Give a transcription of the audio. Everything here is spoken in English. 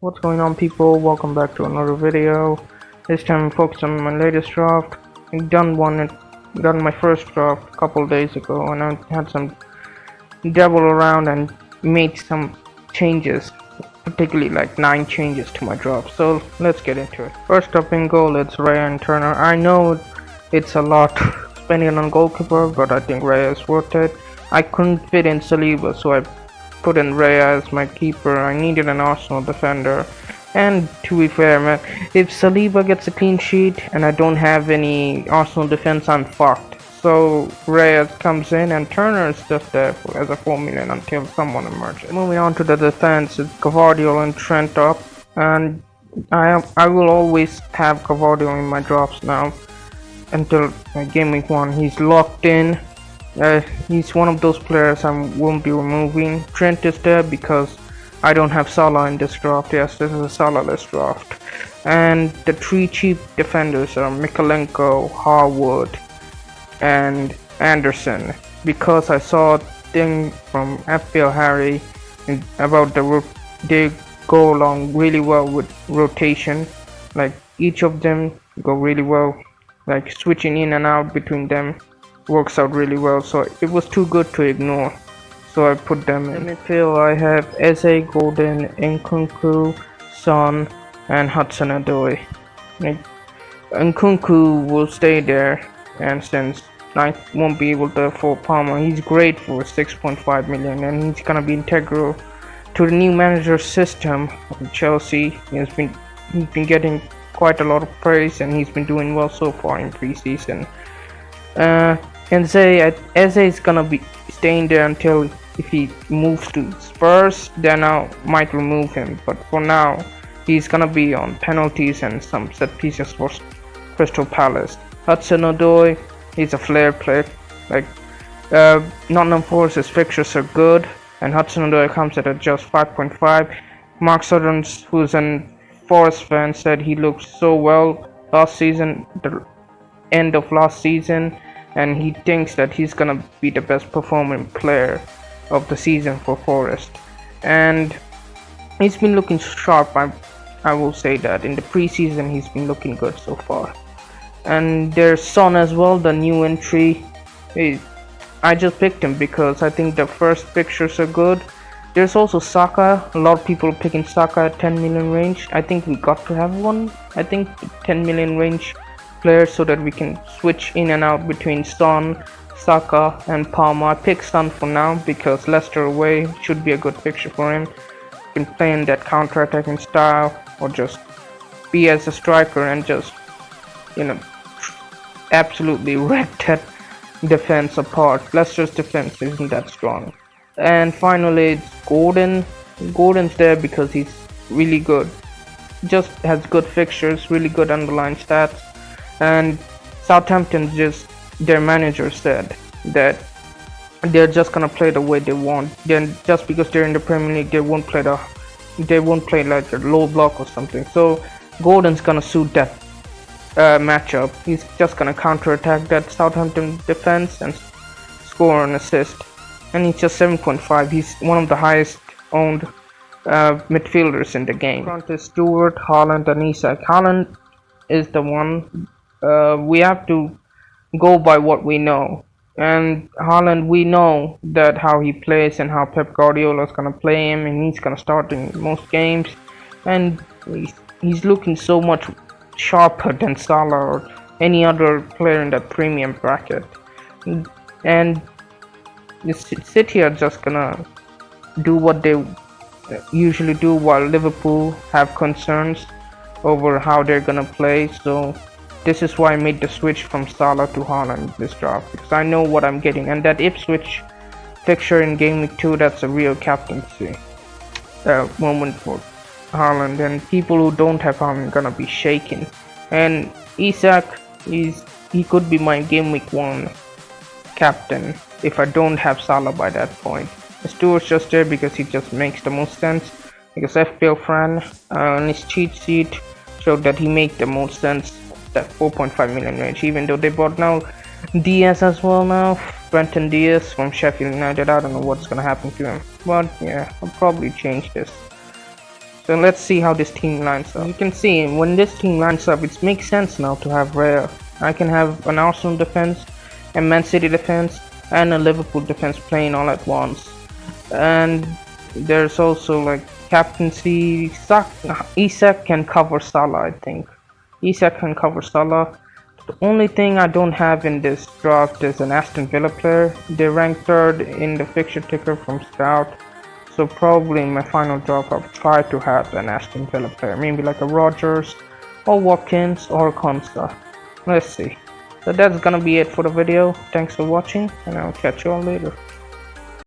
What's going on, people? Welcome back to another video. This time I'm focused on my latest draft. I've done my first draft a couple days ago, and I had some dabble around and made some changes, particularly like 9 changes to my draft. So let's get into it. First up in goal, it's Raya and Turner. I know it's a lot spending on goalkeeper, but I think Raya is worth it. I couldn't fit in Saliba, so I put in Raya as my keeper. I needed an Arsenal defender, and to be fair, man, if Saliba gets a clean sheet and I don't have any Arsenal defense, I'm fucked. So Raya comes in, and Turner is just there as a 4 million until someone emerges. Moving on to the defense, it's Gvardiol and Trent up, and I will always have Gvardiol in my drafts now until game week 1. He's locked in. He's one of those players I won't be removing. Trent is there because I don't have Salah in this draft. Yes, this is a Salah-less draft. And the 3 cheap defenders are Mikalenko, Harwood, and Anderson. Because I saw a thing from FPL Harry about they go along really well with rotation. Like each of them go really well. Like switching in and out between them works out really well, so it was too good to ignore, so I put them in. In midfield I have Eze, Golden, Nkunku, Son, and Hudson-Odoi. Nkunku will stay there, and since I won't be able to afford Palmer, he's great for 6.5 million, and he's gonna be integral to the new manager's system of Chelsea. He's been getting quite a lot of praise, and he's been doing well so far in preseason. And Eze is gonna be staying there until if he moves to Spurs, then I might remove him. But for now, he's gonna be on penalties and some set pieces for Crystal Palace. Hudson-Odoi, he's a flair player. Like Nottingham Forest's fixtures are good, and Hudson-Odoi comes at just 5.5. Mark Sutton, who's an Forest fan, said he looked so well last season, the end of last season, and he thinks that he's gonna be the best performing player of the season for Forest, and he's been looking sharp. I will say that in the preseason he's been looking good so far. And there's Son as well, the new entry. I just picked him because I think the first pictures are good. There's also Saka. A lot of people are picking Saka at 10 million range. I think we got to have one. I think 10 million range players so that we can switch in and out between Son, Saka, and Palmer. I picked Son for now because Leicester away should be a good fixture for him. He can play in that counter-attacking style, or just be as a striker and just, absolutely wreck that defense apart. Leicester's defense isn't that strong. And finally, it's Gordon. Gordon's there because he's really good. Just has good fixtures, really good underlying stats. And Southampton, their manager said that they're just gonna play the way they want. Then just because they're in the Premier League, they won't play like a low block or something. So Gordon's gonna suit that matchup. He's just gonna counter-attack that Southampton defense and score an assist. And he's just 7.5. He's one of the highest owned midfielders in the game. Front is Stewart, Haaland, and Isak. Haaland is the one. We have to go by what we know, and Haaland, we know that how he plays and how Pep Guardiola is gonna play him, and he's gonna start in most games, and he's looking so much sharper than Salah or any other player in that premium bracket. And City are just gonna do what they usually do, while Liverpool have concerns over how they're gonna play. So this is why I made the switch from Salah to Haaland this draft, because I know what I'm getting. And that Ipswich fixture in game week 2, that's a real captaincy moment for Haaland, and people who don't have Haaland are gonna be shaking. And Isak, he could be my game week 1 captain if I don't have Salah by that point. Stewart's just there because he just makes the most sense, because FPL Fran on his cheat sheet showed that he makes the most sense, that 4.5 million range, even though they bought now Diaz as well now, Brenton Diaz from Sheffield United. I don't know what's gonna happen to him, but yeah, I'll probably change this. So let's see how this team lines up. You can see when this team lines up, it makes sense now to have rare. I can have an Arsenal defense, a Man City defense, and a Liverpool defense playing all at once. And there's also like captaincy. Isak can cover Salah, I think. Isak can cover Salah. The only thing I don't have in this draft is an Aston Villa player. They ranked third in the fixture ticker from Scout. So probably in my final draft I'll try to have an Aston Villa player. Maybe like a Rodgers or Watkins or Konsa. Let's see. So that's gonna be it for the video. Thanks for watching and I'll catch you all later.